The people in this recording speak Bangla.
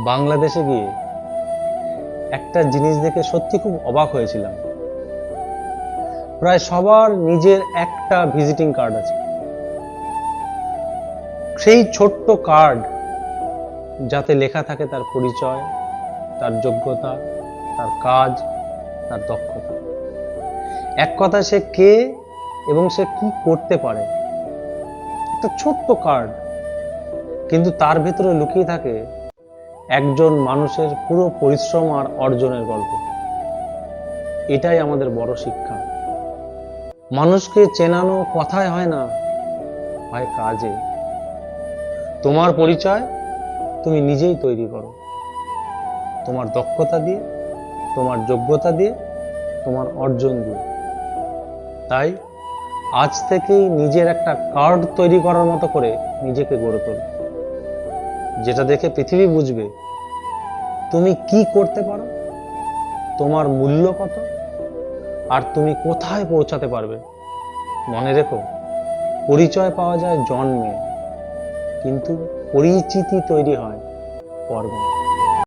বাংলাদেশে গিয়ে একটা জিনিস দেখে সত্যি খুব অবাক হয়েছিলাম। প্রায় সবার নিজের একটা ভিজিটিং কার্ড আছে। সেই ছোট্ট কার্ড যাতে লেখা থাকে তার পরিচয়, তার যোগ্যতা, তার কাজ, তার দক্ষতা। এক কথা সে কে এবং সে কি করতে পারে। একটা ছোট্ট কার্ড, কিন্তু তার ভেতরে লুকিয়ে থাকে একজন মানুষের পুরো পরিশ্রম আর অর্জনের গল্প। এটাই আমাদের বড় শিক্ষা। মানুষকে চেনানো কথায় হয় না, হয় কাজে। তোমার পরিচয় তুমি নিজেই তৈরি করো, তোমার দক্ষতা দিয়ে, তোমার যোগ্যতা দিয়ে, তোমার অর্জন দিয়ে। তাই আজ থেকেই নিজের একটা কার্ড তৈরি করার মতো করে নিজেকে গড়ে তোলো, যেটা দেখে পৃথিবী বুঝবে তুমি কি করতে পারো, তোমার মূল্য কত, আর তুমি কোথায় পৌঁছাতে পারবে। মনে রেখো, পরিচয় পাওয়া যায় জন্মে, কিন্তু পরিচিতি তৈরি হয় কর্মে।